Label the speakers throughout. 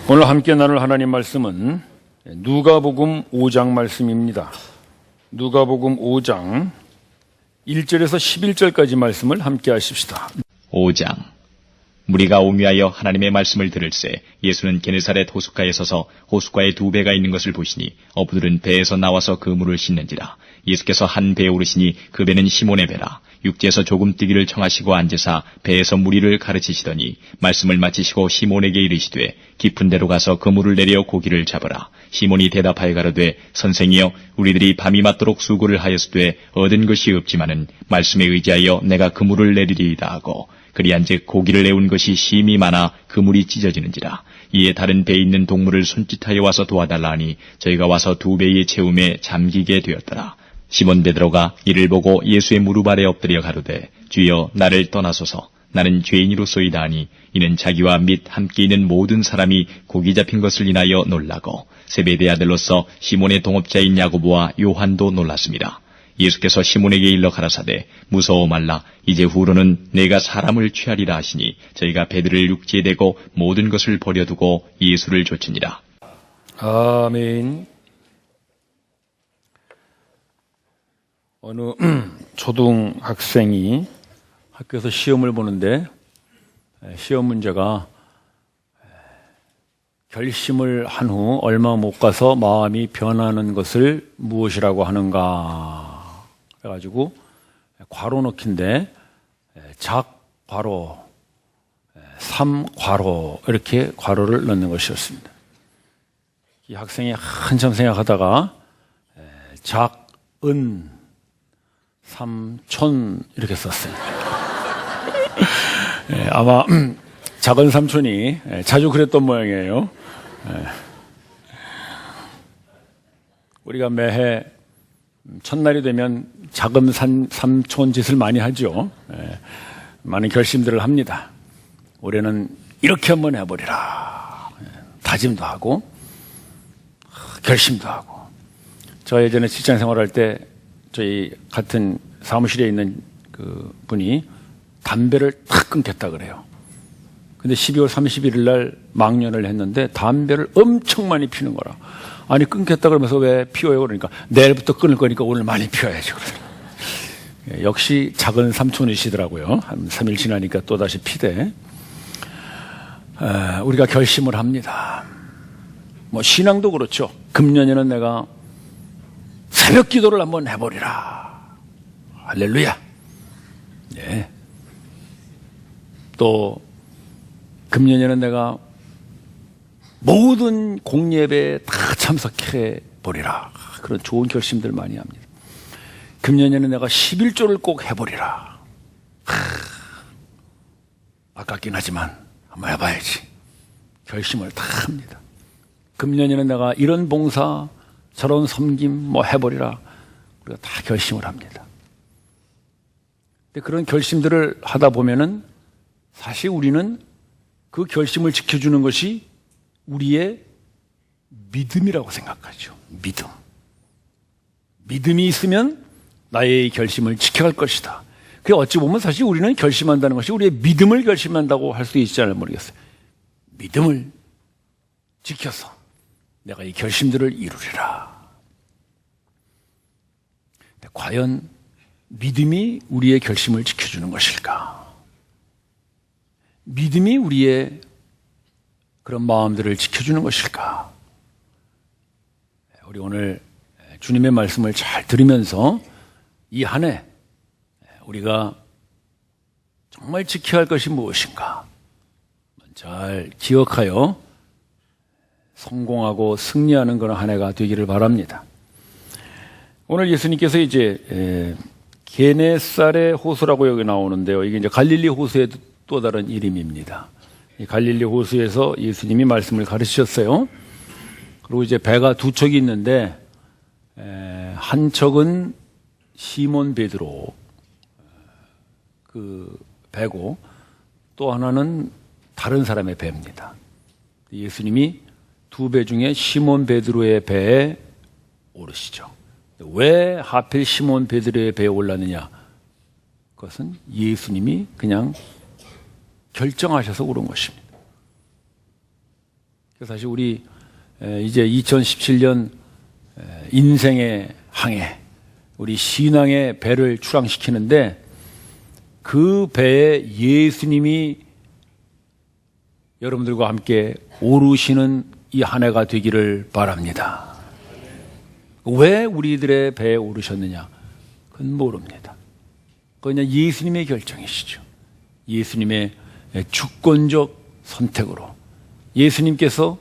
Speaker 1: 오늘 함께 나눌 하나님 말씀은 누가복음 5장 말씀입니다. 누가복음 5장 1절에서 11절까지 말씀을 함께 하십시다.
Speaker 2: 5장. 무리가 오미하여 하나님의 말씀을 들을새 예수는 게네사렛 호숫가에 서서 호숫가에 두 배가 있는 것을 보시니 어부들은 배에서 나와서 그물을 싣는지라. 예수께서 한 배에 오르시니 그 배는 시몬의 배라. 육지에서 조금 뛰기를 청하시고 앉으사 배에서 무리를 가르치시더니 말씀을 마치시고 시몬에게 이르시되 깊은 데로 가서 그물을 내려 고기를 잡으라. 시몬이 대답하여 가로되 선생이여 우리들이 밤이 맞도록 수고를 하였으되 얻은 것이 없지만은 말씀에 의지하여 내가 그물을 내리리이다 하고 그리한즉 고기를 내온 것이 심히 많아 그물이 찢어지는지라. 이에 다른 배에 있는 동물을 손짓하여 와서 도와달라 하니 저희가 와서 두 배의 채움에 잠기게 되었더라. 시몬 베드로가 이를 보고 예수의 무릎 아래 엎드려 가로되 주여 나를 떠나소서 나는 죄인이로소이다 하니 이는 자기와 및 함께 있는 모든 사람이 고기 잡힌 것을 인하여 놀라고 세베대 아들로서 시몬의 동업자인 야고보와 요한도 놀랐습니다. 예수께서 시몬에게 일러 가라사대 무서워 말라 이제 후로는 내가 사람을 취하리라 하시니 저희가 배들을 육지에 대고 모든 것을 버려두고 예수를 좇으니라.
Speaker 1: 아멘. 어느 초등학생이 학교에서 시험을 보는데 시험 문제가 결심을 한 후 얼마 못 가서 마음이 변하는 것을 무엇이라고 하는가 그래가지고 괄호 넣기인데 작괄호, 삼괄호 이렇게 괄호를 넣는 것이었습니다. 이 학생이 한참 생각하다가 작은 삼촌 이렇게 썼어요. 아마 작은 삼촌이 자주 그랬던 모양이에요. 우리가 매해 첫날이 되면 작은 삼촌 짓을 많이 하죠. 많은 결심들을 합니다. 올해는 이렇게 한번 해버리라. 다짐도 하고 결심도 하고. 저 예전에 직장 생활할 때 저희 같은 사무실에 있는 그 분이 담배를 탁 끊겠다 그래요. 근데 12월 31일 날 망년을 했는데 담배를 엄청 많이 피는 거라. 아니 끊겠다 그러면서 왜 피워요? 그러니까 내일부터 끊을 거니까 오늘 많이 피워야죠. 역시 작은 삼촌이시더라고요. 한 3일 지나니까 또다시 피대. 우리가 결심을 합니다. 뭐 신앙도 그렇죠. 금년에는 내가 새벽 기도를 한번 해보리라. 할렐루야. 네. 또 금년에는 내가 모든 공예배에 다 참석해 보리라. 그런 좋은 결심들 많이 합니다. 금년에는 내가 11조를 꼭 해보리라. 아깝긴 하지만 한번 해봐야지. 결심을 다 합니다. 금년에는 내가 이런 봉사 저런 섬김 뭐 해보리라. 우리가 다 결심을 합니다. 근데 그런 결심들을 하다 보면은 사실 우리는 그 결심을 지켜주는 것이 우리의 믿음이라고 생각하죠. 믿음. 믿음이 있으면 나의 결심을 지켜갈 것이다. 그게 어찌 보면 사실 우리는 결심한다는 것이 우리의 믿음을 결심한다고 할 수 있지 않을지 모르겠어요. 믿음을 지켜서 내가 이 결심들을 이루리라. 과연 믿음이 우리의 결심을 지켜주는 것일까? 믿음이 우리의 그런 마음들을 지켜주는 것일까? 우리 오늘 주님의 말씀을 잘 들으면서 이 한 해 우리가 정말 지켜야 할 것이 무엇인가? 잘 기억하여 성공하고 승리하는 그런 한 해가 되기를 바랍니다. 오늘 예수님께서 이제 게네사렛 호수라고 여기 나오는데요. 이게 이제 갈릴리 호수의 또 다른 이름입니다. 이 갈릴리 호수에서 예수님이 말씀을 가르치셨어요. 그리고 이제 배가 두 척이 있는데 한 척은 시몬 베드로 그 배고 또 하나는 다른 사람의 배입니다. 예수님이 두 배 중에 시몬 베드로의 배에 오르시죠. 왜 하필 시몬 베드로의 배에 올랐느냐? 그것은 예수님이 그냥 결정하셔서 오른 것입니다. 사실 우리 이제 2017년 인생의 항해, 우리 신앙의 배를 출항시키는데 그 배에 예수님이 여러분들과 함께 오르시는 이 한 해가 되기를 바랍니다. 왜 우리들의 배에 오르셨느냐? 그건 모릅니다. 그건 그냥 예수님의 결정이시죠. 예수님의 주권적 선택으로 예수님께서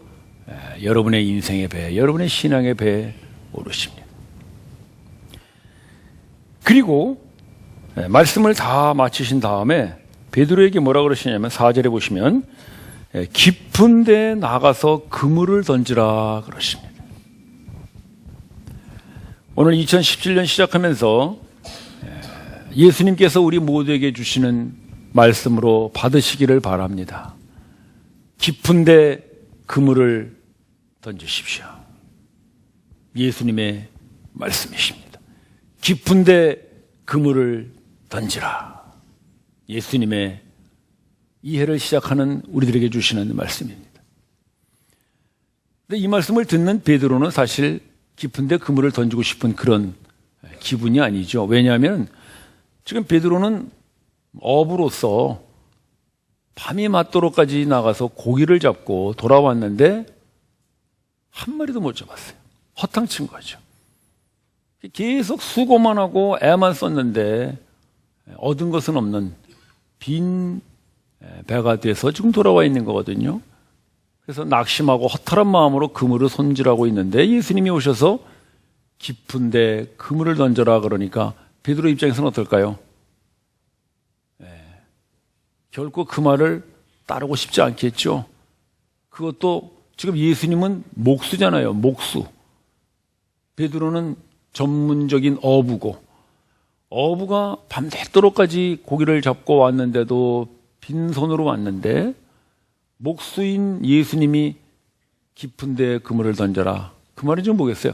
Speaker 1: 여러분의 인생의 배, 여러분의 신앙의 배에 오르십니다. 그리고 말씀을 다 마치신 다음에 베드로에게 뭐라 그러시냐면 4절에 보시면 깊은 데에 나가서 그물을 던지라 그러십니다. 오늘 2017년 시작하면서 예수님께서 우리 모두에게 주시는 말씀으로 받으시기를 바랍니다. 깊은 데 그물을 던지십시오. 예수님의 말씀이십니다. 깊은 데 그물을 던지라. 예수님의 이 해를 시작하는 우리들에게 주시는 말씀입니다. 근데 이 말씀을 듣는 베드로는 사실 깊은 데 그물을 던지고 싶은 그런 기분이 아니죠. 왜냐하면 지금 베드로는 어부로서 밤이 맞도록까지 나가서 고기를 잡고 돌아왔는데 한 마리도 못 잡았어요. 허탕친 거죠. 계속 수고만 하고 애만 썼는데 얻은 것은 없는 빈 배가 돼서 지금 돌아와 있는 거거든요. 그래서 낙심하고 허탈한 마음으로 그물을 손질하고 있는데 예수님이 오셔서 깊은데 그물을 던져라 그러니까 베드로 입장에서는 어떨까요? 결코 그 말을 따르고 싶지 않겠죠. 그것도 지금 예수님은 목수잖아요. 목수. 베드로는 전문적인 어부고 어부가 밤새도록까지 고기를 잡고 왔는데도 빈손으로 왔는데 목수인 예수님이 깊은 데 그물을 던져라. 그 말이 좀 뭐겠어요?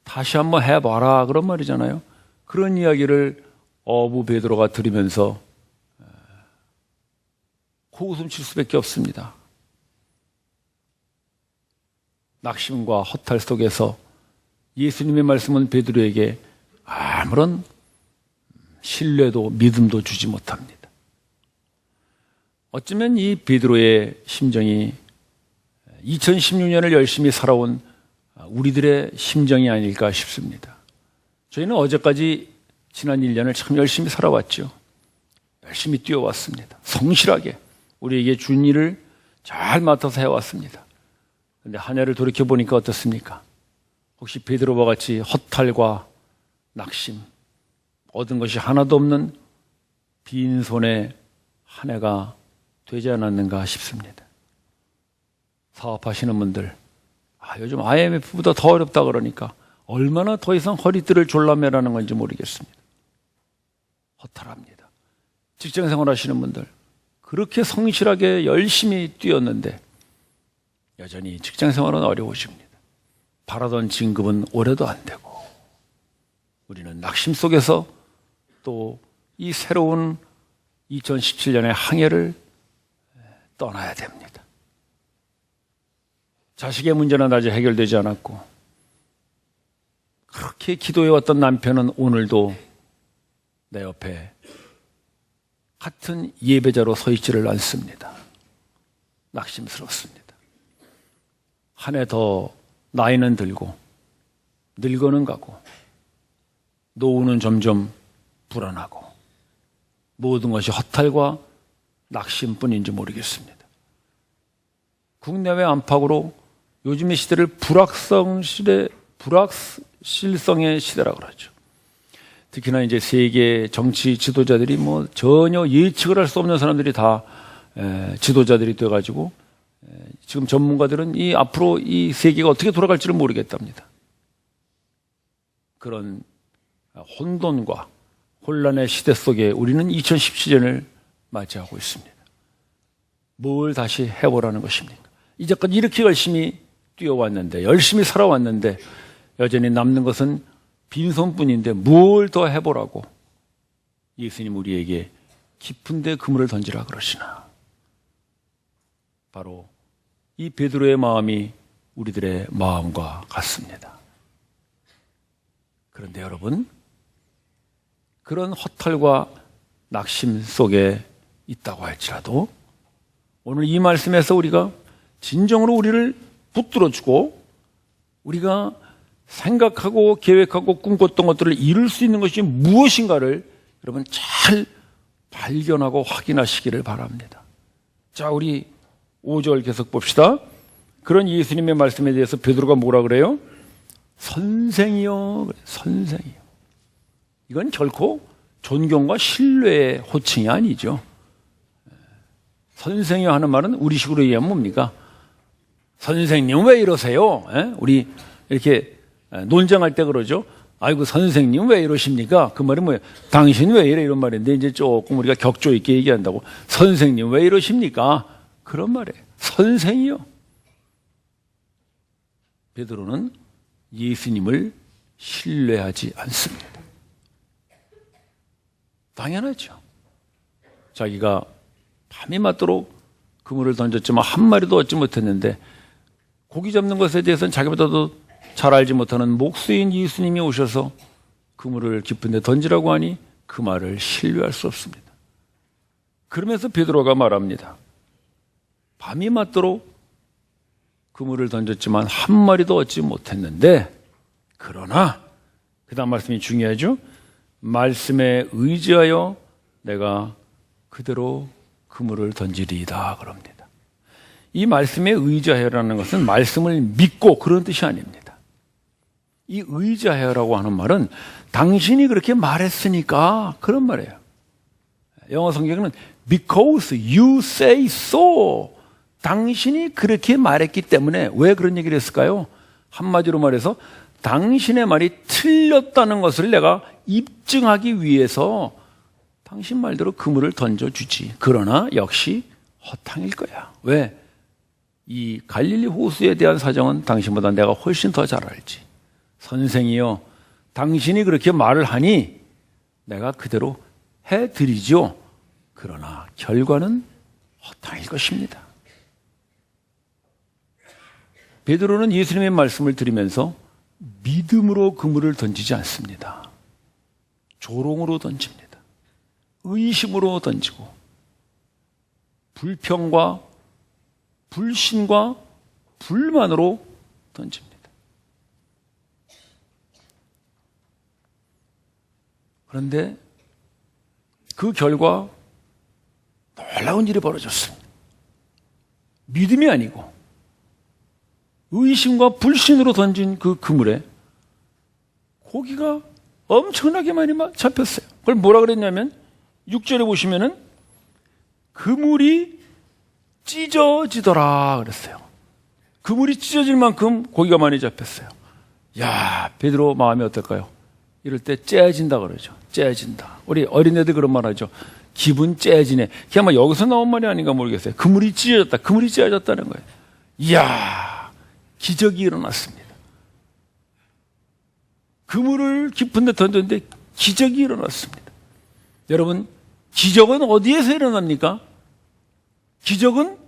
Speaker 1: 다시 한번 해봐라 그런 말이잖아요. 그런 이야기를 어부 베드로가 들으면서 코웃음 칠 수밖에 없습니다. 낙심과 허탈 속에서 예수님의 말씀은 베드로에게 아무런 신뢰도 믿음도 주지 못합니다. 어쩌면 이 베드로의 심정이 2016년을 열심히 살아온 우리들의 심정이 아닐까 싶습니다. 저희는 어제까지 지난 1년을 참 열심히 살아왔죠. 열심히 뛰어왔습니다. 성실하게 우리에게 준 일을 잘 맡아서 해왔습니다. 그런데 한 해를 돌이켜보니까 어떻습니까? 혹시 베드로와 같이 허탈과 낙심, 얻은 것이 하나도 없는 빈손의 한 해가 되지 않았는가 싶습니다. 사업하시는 분들, 요즘 IMF보다 더 어렵다 그러니까 얼마나 더 이상 허리띠를 졸라매라는 건지 모르겠습니다. 허탈합니다. 직장생활 하시는 분들, 그렇게 성실하게 열심히 뛰었는데 여전히 직장생활은 어려우십니다. 바라던 진급은 올해도 안 되고 우리는 낙심 속에서 또 이 새로운 2017년의 항해를 떠나야 됩니다. 자식의 문제는 아직 해결되지 않았고 그렇게 기도해왔던 남편은 오늘도 내 옆에 같은 예배자로 서 있지를 않습니다. 낙심스럽습니다. 한 해 더 나이는 들고 늙어는 가고 노후는 점점 불안하고 모든 것이 허탈과 낙심뿐인지 모르겠습니다. 국내외 안팎으로 요즘의 시대를 불확실성의 시대라고 그러죠. 특히나 이제 세계 정치 지도자들이 뭐 전혀 예측을 할 수 없는 사람들이 다 지도자들이 돼가지고 지금 전문가들은 이 앞으로 이 세계가 어떻게 돌아갈지를 모르겠답니다. 그런 혼돈과 혼란의 시대 속에 우리는 2017년을 맞이하고 있습니다. 뭘 다시 해보라는 것입니까? 이제까지 이렇게 열심히 뛰어왔는데 열심히 살아왔는데 여전히 남는 것은 빈손뿐인데 뭘 더 해보라고 예수님 우리에게 깊은 데 그물을 던지라 그러시나. 바로 이 베드로의 마음이 우리들의 마음과 같습니다. 그런데 여러분, 그런 허탈과 낙심 속에 있다고 할지라도 오늘 이 말씀에서 우리가 진정으로 우리를 붙들어주고 우리가 생각하고 계획하고 꿈꿨던 것들을 이룰 수 있는 것이 무엇인가를 여러분 잘 발견하고 확인하시기를 바랍니다. 자, 우리 5절 계속 봅시다. 그런 예수님의 말씀에 대해서 베드로가 뭐라 그래요? 선생이요. 선생이요. 이건 결코 존경과 신뢰의 호칭이 아니죠. 선생이요 하는 말은 우리식으로 얘기하면 뭡니까? 선생님 왜 이러세요? 우리 이렇게 논쟁할 때 그러죠. 아이고 선생님 왜 이러십니까? 그 말이 뭐예요? 당신 왜 이래? 이런 말인데 이제 조금 우리가 격조 있게 얘기한다고 선생님 왜 이러십니까? 그런 말이에요. 선생이요. 베드로는 예수님을 신뢰하지 않습니다. 당연하죠. 자기가 밤이 맞도록 그물을 던졌지만 한 마리도 얻지 못했는데 고기 잡는 것에 대해서는 자기보다도 잘 알지 못하는 목수인 예수님이 오셔서 그물을 깊은 데 던지라고 하니 그 말을 신뢰할 수 없습니다. 그러면서 베드로가 말합니다. 밤이 맞도록 그물을 던졌지만 한 마리도 얻지 못했는데 그러나 그 다음 말씀이 중요하죠. 말씀에 의지하여 내가 그대로 그물을 던지리이다 그럽니다. 이 말씀에 의지하여라는 것은 말씀을 믿고 그런 뜻이 아닙니다. 이 의지하여라고 하는 말은 당신이 그렇게 말했으니까 그런 말이에요. 영어 성경은 because you say so. 당신이 그렇게 말했기 때문에 왜 그런 얘기를 했을까요? 한마디로 말해서 당신의 말이 틀렸다는 것을 내가 입증하기 위해서 당신 말대로 그물을 던져주지. 그러나 역시 허탕일 거야. 왜? 이 갈릴리 호수에 대한 사정은 당신보다 내가 훨씬 더 잘 알지. 선생이요, 당신이 그렇게 말을 하니 내가 그대로 해드리죠. 그러나 결과는 허탕일 것입니다. 베드로는 예수님의 말씀을 들으면서 믿음으로 그물을 던지지 않습니다. 조롱으로 던집니다. 의심으로 던지고 불평과 불신과 불만으로 던집니다. 그런데 그 결과 놀라운 일이 벌어졌습니다. 믿음이 아니고 의심과 불신으로 던진 그 그물에 고기가 엄청나게 많이 잡혔어요. 그걸 뭐라 그랬냐면 6절에 보시면은 그물이 찢어지더라 그랬어요. 그물이 찢어질 만큼 고기가 많이 잡혔어요. 야, 베드로 마음이 어떨까요? 이럴 때 째진다 그러죠. 째진다. 우리 어린애들 그런 말 하죠. 기분 째지네. 그냥 막 여기서 나온 말이 아닌가 모르겠어요. 그물이 찢어졌다. 그물이 찢어졌다는 거예요. 이야, 기적이 일어났습니다. 그물을 깊은 데 던졌는데 기적이 일어났습니다. 여러분, 기적은 어디에서 일어납니까? 기적은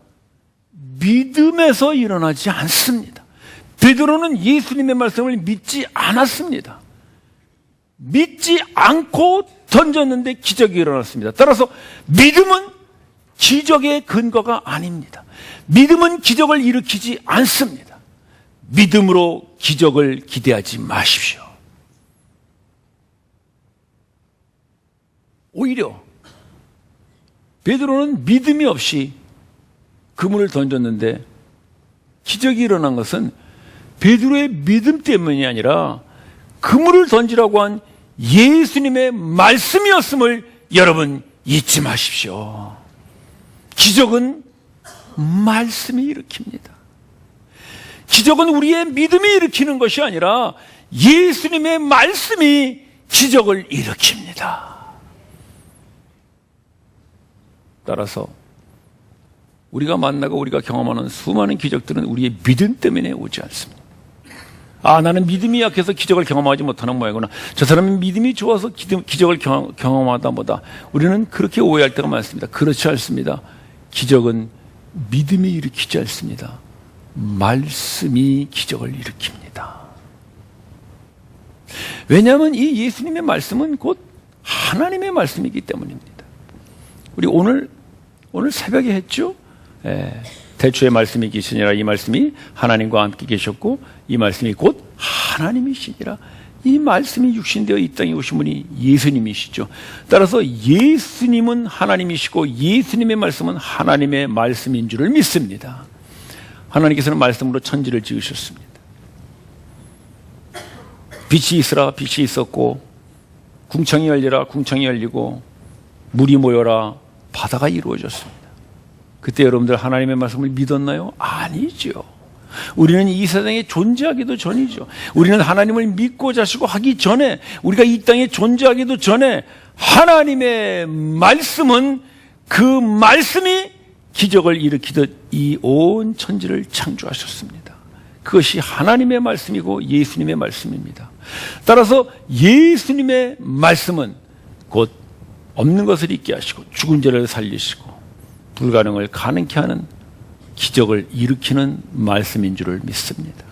Speaker 1: 믿음에서 일어나지 않습니다. 베드로는 예수님의 말씀을 믿지 않았습니다. 믿지 않고 던졌는데 기적이 일어났습니다. 따라서 믿음은 기적의 근거가 아닙니다. 믿음은 기적을 일으키지 않습니다. 믿음으로 기적을 기대하지 마십시오. 오히려 베드로는 믿음이 없이 그물을 던졌는데 기적이 일어난 것은 베드로의 믿음 때문이 아니라 그물을 던지라고 한 예수님의 말씀이었음을 여러분 잊지 마십시오. 기적은 말씀이 일으킵니다. 기적은 우리의 믿음이 일으키는 것이 아니라 예수님의 말씀이 기적을 일으킵니다. 따라서 우리가 만나고 우리가 경험하는 수많은 기적들은 우리의 믿음 때문에 오지 않습니다. 아, 나는 믿음이 약해서 기적을 경험하지 못하는 모양이구나. 저 사람은 믿음이 좋아서 기적을 경험하다 보다. 우리는 그렇게 오해할 때가 많습니다. 그렇지 않습니다. 기적은 믿음이 일으키지 않습니다. 말씀이 기적을 일으킵니다. 왜냐하면 이 예수님의 말씀은 곧 하나님의 말씀이기 때문입니다. 우리 오늘 새벽에 했죠? 대초의 말씀이 계시니라. 이 말씀이 하나님과 함께 계셨고 이 말씀이 곧 하나님이시니라. 이 말씀이 육신되어 이 땅에 오신 분이 예수님이시죠. 따라서 예수님은 하나님이시고 예수님의 말씀은 하나님의 말씀인 줄을 믿습니다. 하나님께서는 말씀으로 천지를 지으셨습니다. 빛이 있으라 빛이 있었고, 궁창이 열리라 궁창이 열리고, 물이 모여라 바다가 이루어졌습니다. 그때 여러분들 하나님의 말씀을 믿었나요? 아니죠. 우리는 이 세상에 존재하기도 전이죠. 우리는 하나님을 믿고 자시고 하기 전에, 우리가 이 땅에 존재하기도 전에 하나님의 말씀은, 그 말씀이 기적을 일으키듯 이 온 천지를 창조하셨습니다. 그것이 하나님의 말씀이고 예수님의 말씀입니다. 따라서 예수님의 말씀은 곧 없는 것을 있게 하시고 죽은 자를 살리시고 불가능을 가능케 하는 기적을 일으키는 말씀인 줄을 믿습니다.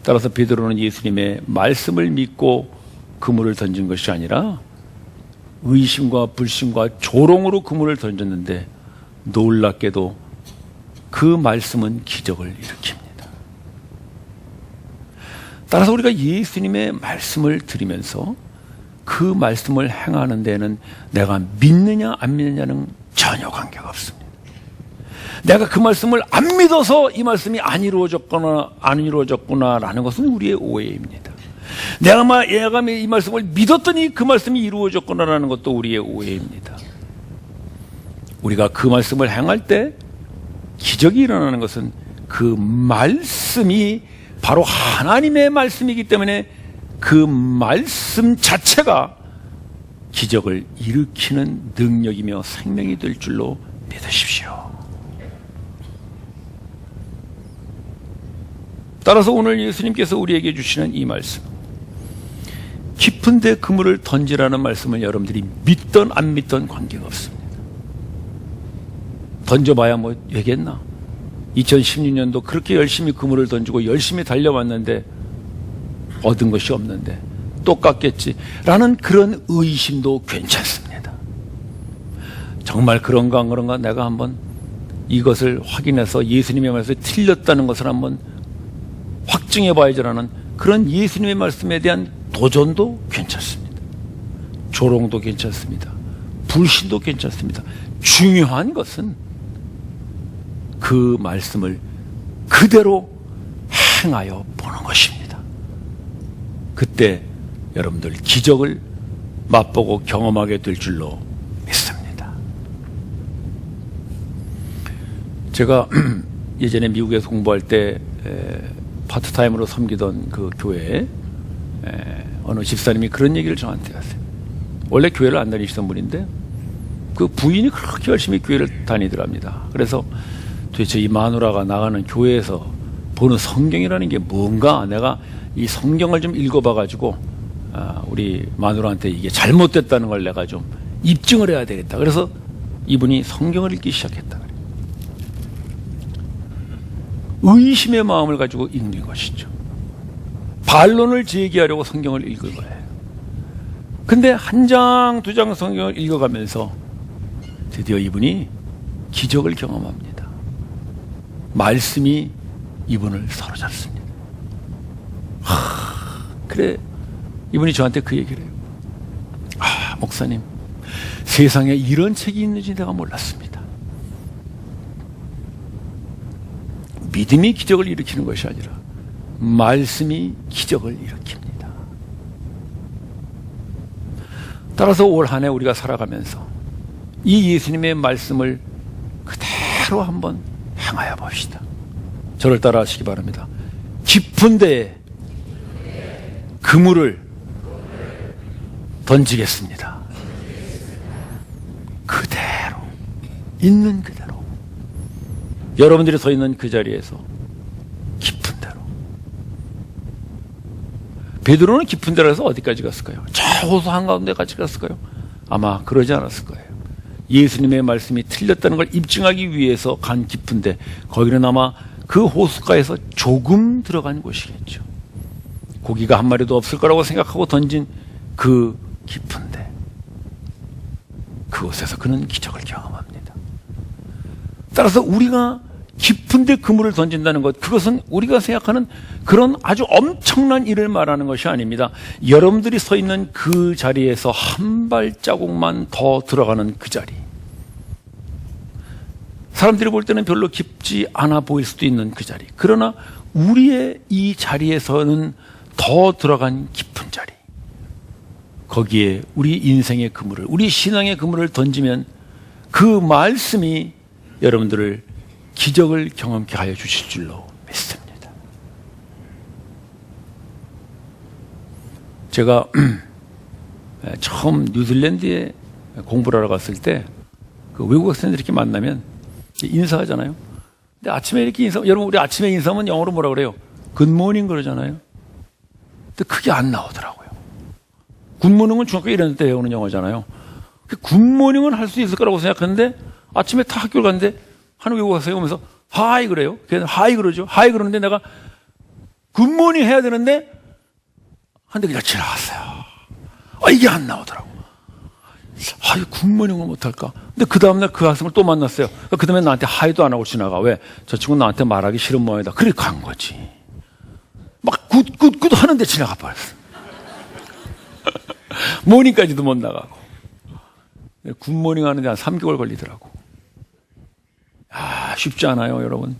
Speaker 1: 따라서 베드로는 예수님의 말씀을 믿고 그물을 던진 것이 아니라 의심과 불신과 조롱으로 그물을 던졌는데 놀랍게도 그 말씀은 기적을 일으킵니다. 따라서 우리가 예수님의 말씀을 들으면서 그 말씀을 행하는 데는 내가 믿느냐 안 믿느냐는 전혀 관계가 없습니다. 내가 그 말씀을 안 믿어서 이 말씀이 안 이루어졌구나라는 것은 우리의 오해입니다. 내가 이 말씀을 믿었더니 그 말씀이 이루어졌구나라는 것도 우리의 오해입니다. 우리가 그 말씀을 행할 때 기적이 일어나는 것은 그 말씀이 바로 하나님의 말씀이기 때문에 그 말씀 자체가 기적을 일으키는 능력이며 생명이 될 줄로 믿으십시오. 따라서 오늘 예수님께서 우리에게 주시는 이 말씀, 깊은 데 그물을 던지라는 말씀을 여러분들이 믿던 안 믿던 관계가 없습니다. 던져봐야 뭐 되겠나? 2016년도 그렇게 열심히 그물을 던지고 열심히 달려왔는데 얻은 것이 없는데 똑같겠지 라는 그런 의심도 괜찮습니다. 정말 그런가 안 그런가 내가 한번 이것을 확인해서 예수님의 말씀에 틀렸다는 것을 한번 확증해 봐야지라는 그런 예수님의 말씀에 대한 도전도 괜찮습니다. 조롱도 괜찮습니다. 불신도 괜찮습니다. 중요한 것은 그 말씀을 그대로 행하여 보는 것입니다. 그때 여러분들 기적을 맛보고 경험하게 될 줄로 믿습니다. 제가 예전에 미국에서 공부할 때 파트타임으로 섬기던 그 교회에 어느 집사님이 그런 얘기를 저한테 하세요. 원래 교회를 안 다니시던 분인데 그 부인이 그렇게 열심히 교회를 다니더랍니다. 그래서 도대체 이 마누라가 나가는 교회에서 보는 성경이라는 게 뭔가, 내가 이 성경을 좀 읽어봐가지고 우리 마누라한테 이게 잘못됐다는 걸 내가 좀 입증을 해야 되겠다. 그래서 이분이 성경을 읽기 시작했다. 의심의 마음을 가지고 읽는 것이죠. 반론을 제기하려고 성경을 읽은 거예요. 근데 한 장, 두 장 성경을 읽어가면서 드디어 이분이 기적을 경험합니다. 말씀이 이분을 사로잡습니다. 그래, 이분이 저한테 그 얘기를 해요. 목사님, 세상에 이런 책이 있는지 내가 몰랐습니다. 믿음이 기적을 일으키는 것이 아니라 말씀이 기적을 일으킵니다. 따라서 올 한 해 우리가 살아가면서 이 예수님의 말씀을 그대로 한번 행하여 봅시다. 저를 따라 하시기 바랍니다. 깊은 데에 그물을 던지겠습니다. 그대로, 있는 그대로, 여러분들이 서 있는 그 자리에서 깊은 데로. 베드로는 깊은 데로 해서 어디까지 갔을까요? 저 호수 한가운데까지 갔을까요? 아마 그러지 않았을 거예요. 예수님의 말씀이 틀렸다는 걸 입증하기 위해서 간 깊은데, 거기는 아마 그 호숫가에서 조금 들어간 곳이겠죠. 고기가 한 마리도 없을 거라고 생각하고 던진 그 깊은데, 그곳에서 그는 기적을 경험합니다. 따라서 우리가 깊은데 그물을 던진다는 것, 그것은 우리가 생각하는 그런 아주 엄청난 일을 말하는 것이 아닙니다. 여러분들이 서 있는 그 자리에서 한 발자국만 더 들어가는 그 자리, 사람들이 볼 때는 별로 깊지 않아 보일 수도 있는 그 자리, 그러나 우리의 이 자리에서는 더 들어간 깊은 자리, 거기에 우리 인생의 그물을, 우리 신앙의 그물을 던지면 그 말씀이 여러분들을 기적을 경험케 하여 주실 줄로 믿습니다. 제가 처음 뉴질랜드에 공부를 하러 갔을 때 그 외국 학생들이 이렇게 만나면 인사하잖아요. 근데 아침에 이렇게 여러분 우리 아침에 인사하면 영어로 뭐라 그래요? 굿모닝 그러잖아요. 근데 그게 안 나오더라고요. 굿모닝은 중학교 1학년 때 배우는 영어잖아요. 굿모닝은 할 수 있을 거라고 생각했는데 아침에 다 학교를 갔는데 한 외국 학생이 오면서 하이 그래요. 걔는 하이 그러죠. 하이 그러는데 내가 굿모닝 해야 되는데 한 대 그냥 지나갔어요. 이게 안 나오더라고. 굿모닝을 못할까? 근데 그 다음날 그 학생을 또 만났어요. 그 다음에 나한테 하이도 안 하고 지나가. 왜? 저 친구는 나한테 말하기 싫은 모양이다. 그래 간 거지. 막 굿 하는데 지나가 버렸어. 모닝까지도 못 나가고. 굿모닝 하는데 한 3개월 걸리더라고. 쉽지 않아요, 여러분.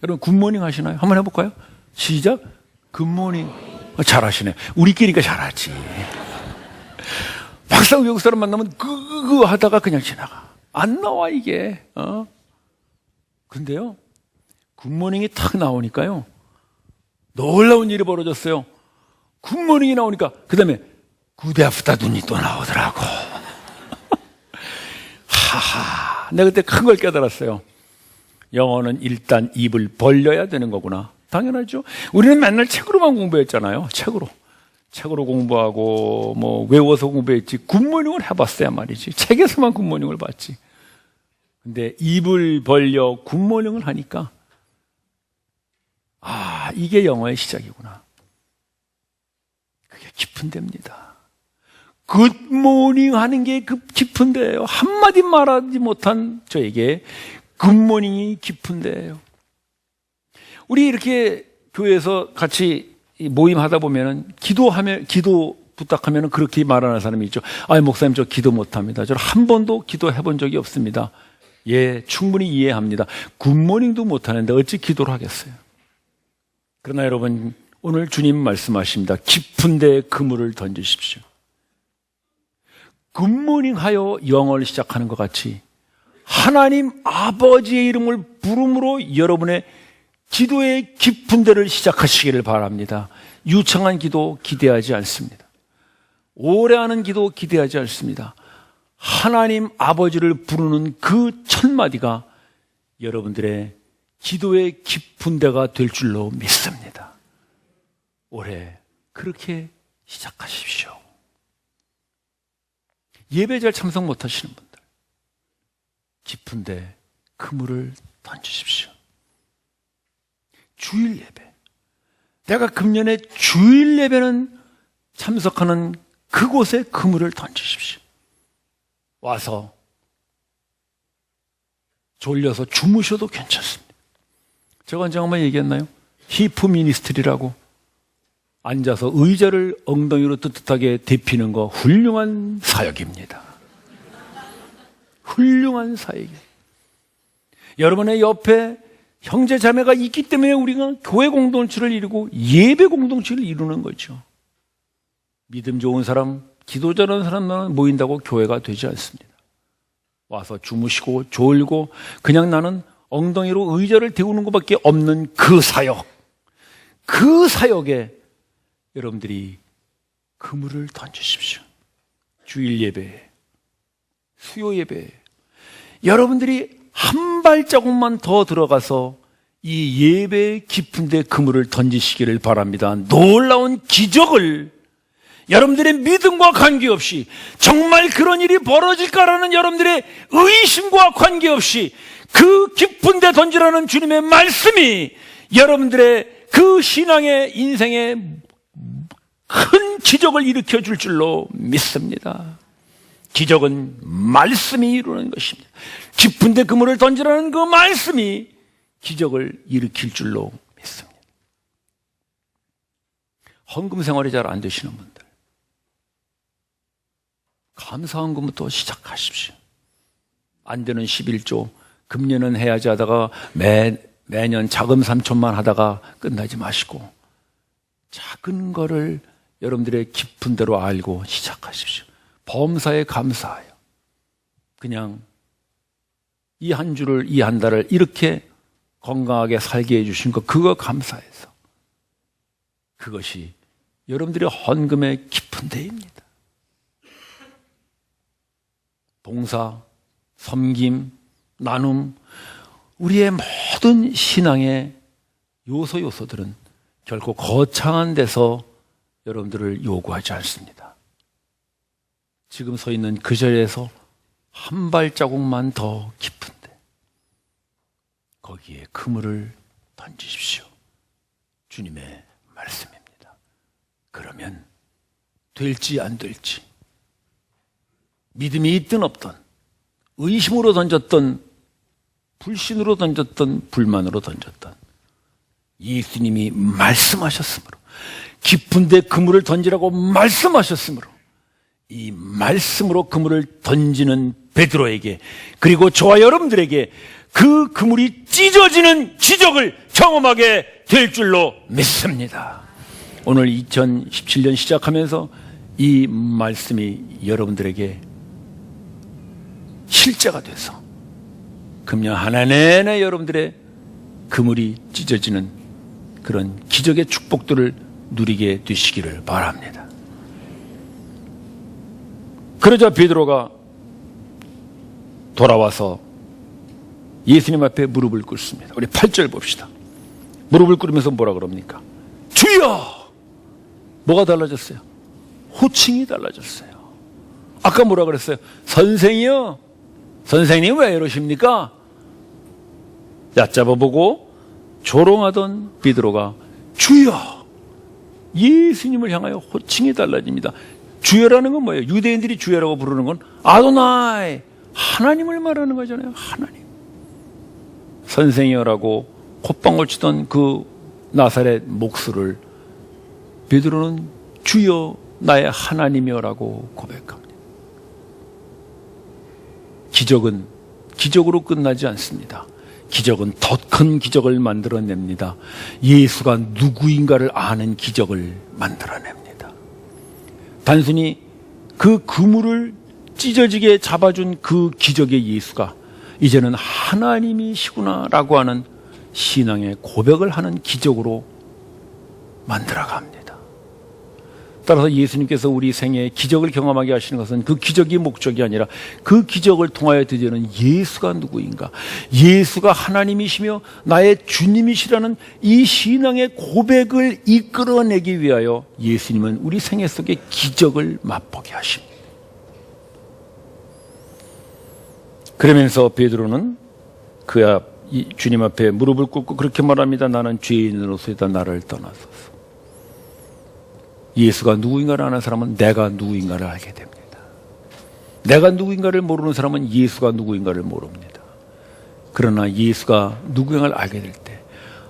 Speaker 1: 여러분, 굿모닝 하시나요? 한번 해볼까요? 시작. 굿모닝. 잘하시네. 우리끼리가 잘하지. 막상 외국 사람 만나면 그거 하다가 그냥 지나가. 안 나와, 이게. 근데요, 굿모닝이 탁 나오니까요, 놀라운 일이 벌어졌어요. 굿모닝이 나오니까, 그 다음에 굿애프터눈이 또 나오더라고. 하하. 내가 그때 큰 걸 깨달았어요. 영어는 일단 입을 벌려야 되는 거구나. 당연하죠. 우리는 맨날 책으로만 공부했잖아요. 책으로 공부하고 뭐 외워서 공부했지 굿모닝을 해봤어야 말이지. 책에서만 굿모닝을 봤지. 근데 입을 벌려 굿모닝을 하니까 이게 영어의 시작이구나. 그게 깊은 데입니다. 굿모닝 하는 게 깊은 데예요. 한마디 말하지 못한 저에게 굿모닝이 깊은 데예요. 우리 이렇게 교회에서 같이 모임하다 보면은 기도 부탁하면은 그렇게 말하는 사람이 있죠. 목사님 저 기도 못합니다. 저는 한 번도 기도해 본 적이 없습니다. 예, 충분히 이해합니다. 굿모닝도 못하는데 어찌 기도를 하겠어요. 그러나 여러분, 오늘 주님 말씀하십니다. 깊은 데에 그물을 던지십시오. 굿모닝 하여 영어를 시작하는 것 같이 하나님 아버지의 이름을 부름으로 여러분의 기도의 깊은 데를 시작하시기를 바랍니다. 유창한 기도 기대하지 않습니다. 오래 하는 기도 기대하지 않습니다. 하나님 아버지를 부르는 그 첫 마디가 여러분들의 기도의 깊은 데가 될 줄로 믿습니다. 올해 그렇게 시작하십시오. 예배 잘 참석 못하시는 분들, 깊은데 그물을 던지십시오. 주일 예배, 내가 금년에 주일 예배는 참석하는 그곳에 그물을 던지십시오. 와서 졸려서 주무셔도 괜찮습니다. 제가 언제 한번 얘기했나요? 히프 미니스트리라고 앉아서 의자를 엉덩이로 뜨뜻하게 데피는 거 훌륭한 사역입니다. 훌륭한 사역이에요. 여러분의 옆에 형제 자매가 있기 때문에 우리가 교회 공동체를 이루고 예배 공동체를 이루는 거죠. 믿음 좋은 사람, 기도 잘하는 사람만 모인다고 교회가 되지 않습니다. 와서 주무시고 졸고 그냥 나는 엉덩이로 의자를 데우는 것밖에 없는 그 사역, 그 사역에 여러분들이 그물을 던지십시오. 주일 예배, 수요 예배, 여러분들이 한 발자국만 더 들어가서 이 예배 깊은 데 그물을 던지시기를 바랍니다. 놀라운 기적을 여러분들의 믿음과 관계없이 정말 그런 일이 벌어질까라는 여러분들의 의심과 관계없이 그 깊은 데 던지라는 주님의 말씀이 여러분들의 그 신앙의 인생에 큰 기적을 일으켜 줄 줄로 믿습니다. 기적은 말씀이 이루는 것입니다. 깊은 데 그물을 던지라는 그 말씀이 기적을 일으킬 줄로 믿습니다. 헌금 생활이 잘 안 되시는 분들, 감사헌금부터 시작하십시오. 안 되는 11조, 금년은 해야지 하다가 매년 자금 3천만 하다가 끝나지 마시고 작은 거를 여러분들의 깊은 대로 알고 시작하십시오. 범사에 감사하여 그냥 이 한 주를, 이 한 달을 이렇게 건강하게 살게 해주신 것, 그거 감사해서 그것이 여러분들의 헌금의 깊은 데입니다. 봉사, 섬김, 나눔, 우리의 모든 신앙의 요소들은 결코 거창한 데서 여러분들을 요구하지 않습니다. 지금 서 있는 그 자리에서 한 발자국만 더 깊은데 거기에 그물을 던지십시오. 주님의 말씀입니다. 그러면 될지 안 될지, 믿음이 있든 없든, 의심으로 던졌던, 불신으로 던졌던, 불만으로 던졌던, 예수님이 말씀하셨으므로, 깊은 데 그물을 던지라고 말씀하셨으므로, 이 말씀으로 그물을 던지는 베드로에게, 그리고 저와 여러분들에게 그 그물이 찢어지는 기적을 경험하게 될 줄로 믿습니다. 오늘 2017년 시작하면서 이 말씀이 여러분들에게 실제가 돼서 금년 한 해 내내 여러분들의 그물이 찢어지는 그런 기적의 축복들을 누리게 되시기를 바랍니다. 그러자 베드로가 돌아와서 예수님 앞에 무릎을 꿇습니다. 우리 8절 봅시다. 무릎을 꿇으면서 뭐라 그럽니까? 주여! 뭐가 달라졌어요? 호칭이 달라졌어요. 아까 뭐라 그랬어요? 선생이요? 선생님 왜 이러십니까? 얕잡아보고 조롱하던 베드로가 주여! 예수님을 향하여 호칭이 달라집니다. 주여라는 건 뭐예요? 유대인들이 주여라고 부르는 건 아도나이, 하나님을 말하는 거잖아요. 하나님. 선생이여라고 콧방울 치던 그 나사렛 목수를 베드로는 주여 나의 하나님이여라고 고백합니다. 기적은 기적으로 끝나지 않습니다. 기적은 더 큰 기적을 만들어냅니다. 예수가 누구인가를 아는 기적을 만들어냅니다. 단순히 그 그물을 찢어지게 잡아준 그 기적의 예수가 이제는 하나님이시구나라고 하는 신앙의 고백을 하는 기적으로 만들어갑니다. 따라서 예수님께서 우리 생애에 기적을 경험하게 하시는 것은 그 기적이 목적이 아니라 그 기적을 통하여 드리는 예수가 누구인가, 예수가 하나님이시며 나의 주님이시라는 이 신앙의 고백을 이끌어내기 위하여 예수님은 우리 생애 속에 기적을 맛보게 하십니다. 그러면서 베드로는 그야 주님 앞에 무릎을 꿇고 그렇게 말합니다. 나는 죄인으로서이다. 나를 떠나소서. 예수가 누구인가를 아는 사람은 내가 누구인가를 알게 됩니다. 내가 누구인가를 모르는 사람은 예수가 누구인가를 모릅니다. 그러나 예수가 누구인가를 알게 될 때,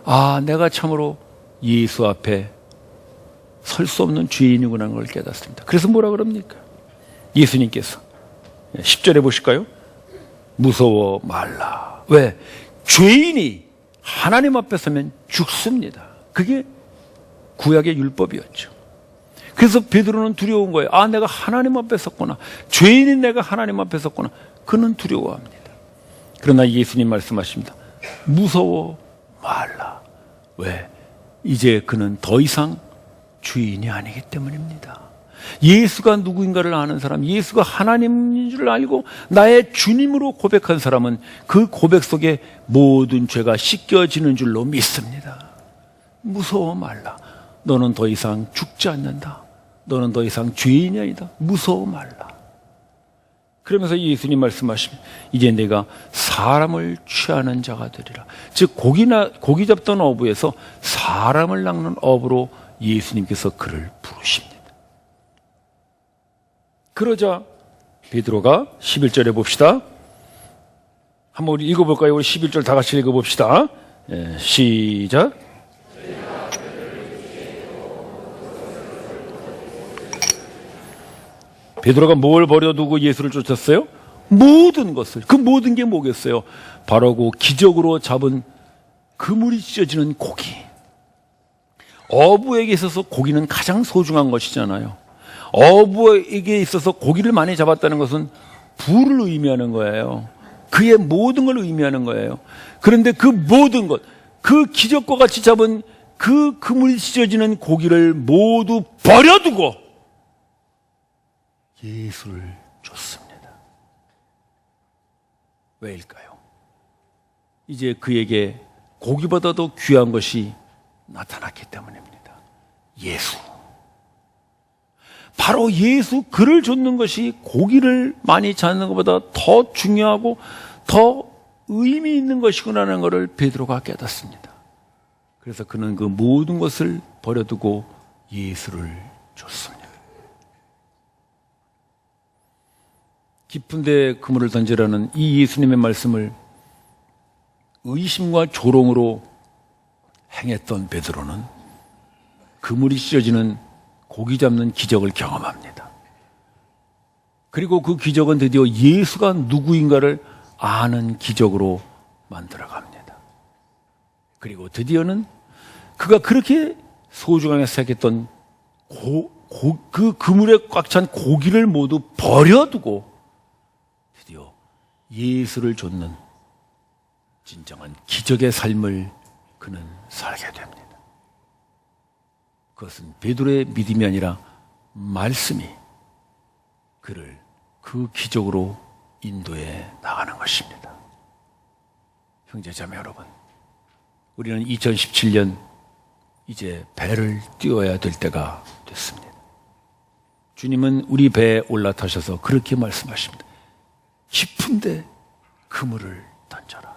Speaker 1: 아, 내가 참으로 예수 앞에 설 수 없는 죄인이구나 하는 걸 깨닫습니다. 그래서 뭐라 그럽니까? 예수님께서 10절에 보실까요? 무서워 말라. 왜? 죄인이 하나님 앞에 서면 죽습니다. 그게 구약의 율법이었죠. 그래서 베드로는 두려운 거예요. 아, 내가 하나님 앞에 섰구나. 죄인인 내가 하나님 앞에 섰구나. 그는 두려워합니다. 그러나 예수님 말씀하십니다. 무서워 말라. 왜? 이제 그는 더 이상 죄인이 아니기 때문입니다. 예수가 누구인가를 아는 사람, 예수가 하나님인 줄 알고 나의 주님으로 고백한 사람은 그 고백 속에 모든 죄가 씻겨지는 줄로 믿습니다. 무서워 말라. 너는 더 이상 죽지 않는다. 너는 더 이상 죄인이 아니다. 무서워 말라. 그러면서 예수님 말씀하십니다. 이제 내가 사람을 취하는 자가 되리라. 즉 고기 잡던 어부에서 사람을 낚는 어부로 예수님께서 그를 부르십니다. 그러자 베드로가 11절에 봅시다. 한번 우리 읽어볼까요? 우리 11절 다 같이 읽어봅시다. 시작. 베드로가 뭘 버려두고 예수를 쫓았어요? 모든 것을. 그 모든 게 뭐겠어요? 바로 그 기적으로 잡은 그물이 찢어지는 고기. 어부에게 있어서 고기는 가장 소중한 것이잖아요. 어부에게 있어서 고기를 많이 잡았다는 것은 부를 의미하는 거예요. 그의 모든 걸 의미하는 거예요. 그런데 그 모든 것, 그 기적과 같이 잡은 그 그물이 찢어지는 고기를 모두 버려두고 예수를 줬습니다. 왜일까요? 이제 그에게 고기보다도 귀한 것이 나타났기 때문입니다. 예수. 바로 예수, 그를 줬는 것이 고기를 많이 잡는 것보다 더 중요하고 더 의미 있는 것이구나라는 것을 베드로가 깨닫습니다. 그래서 그는 그 모든 것을 버려두고 예수를 줬습니다. 깊은 데 그물을 던지라는 이 예수님의 말씀을 의심과 조롱으로 행했던 베드로는 그물이 찢어지는 고기 잡는 기적을 경험합니다. 그리고 그 기적은 드디어 예수가 누구인가를 아는 기적으로 만들어갑니다. 그리고 드디어는 그가 그렇게 소중하게 생각했던 그 그물에 꽉 찬 고기를 모두 버려두고 드디어 예수를 좇는 진정한 기적의 삶을 그는 살게 됩니다. 그것은 베드로의 믿음이 아니라 말씀이 그를 그 기적으로 인도해 나가는 것입니다. 형제자매 여러분, 우리는 2017년 이제 배를 띄워야 될 때가 됐습니다. 주님은 우리 배에 올라타셔서 그렇게 말씀하십니다. 깊은데 그물을 던져라.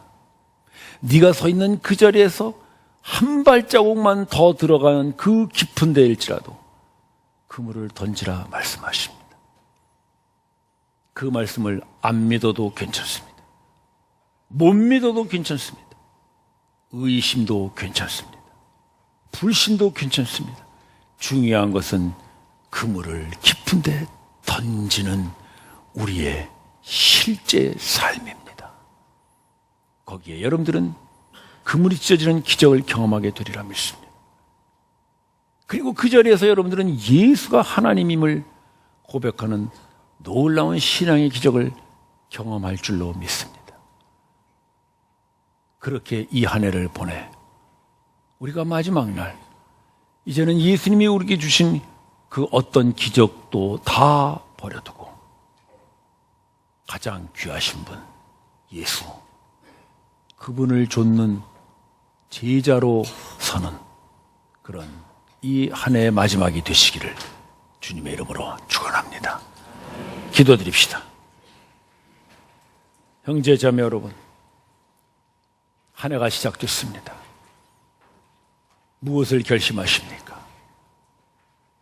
Speaker 1: 네가 서 있는 그 자리에서 한 발자국만 더 들어가는 그 깊은 데일지라도 그물을 던지라 말씀하십니다. 그 말씀을 안 믿어도 괜찮습니다. 못 믿어도 괜찮습니다. 의심도 괜찮습니다. 불신도 괜찮습니다. 중요한 것은 그물을 깊은 데 던지는 우리의 실제 삶입니다. 거기에 여러분들은 그물이 찢어지는 기적을 경험하게 되리라 믿습니다. 그리고 그 자리에서 여러분들은 예수가 하나님임을 고백하는 놀라운 신앙의 기적을 경험할 줄로 믿습니다. 그렇게 이 한 해를 보내 우리가 마지막 날 이제는 예수님이 우리에게 주신 그 어떤 기적도 다 버려두고 가장 귀하신 분 예수, 그분을 좇는 제자로 서는 그런 이 한 해의 마지막이 되시기를 주님의 이름으로 축원합니다. 기도드립시다. 형제 자매 여러분, 한 해가 시작됐습니다. 무엇을 결심하십니까?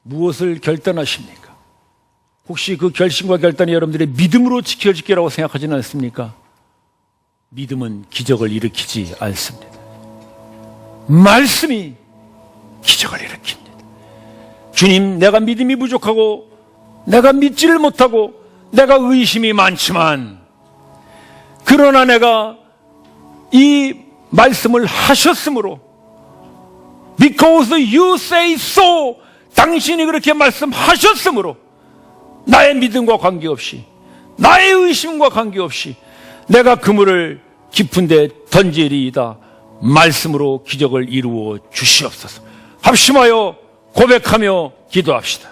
Speaker 1: 무엇을 결단하십니까? 혹시 그 결심과 결단이 여러분들의 믿음으로 지켜질 거라고 생각하지는 않습니까? 믿음은 기적을 일으키지 않습니다. 말씀이 기적을 일으킵니다. 주님, 내가 믿음이 부족하고 내가 믿지를 못하고 내가 의심이 많지만 그러나 내가 이 말씀을 하셨으므로 Because you say so, 당신이 그렇게 말씀하셨으므로 나의 믿음과 관계없이 나의 의심과 관계없이 내가 그물을 깊은 데 던지리이다. 말씀으로 기적을 이루어 주시옵소서. 합심하여 고백하며 기도합시다.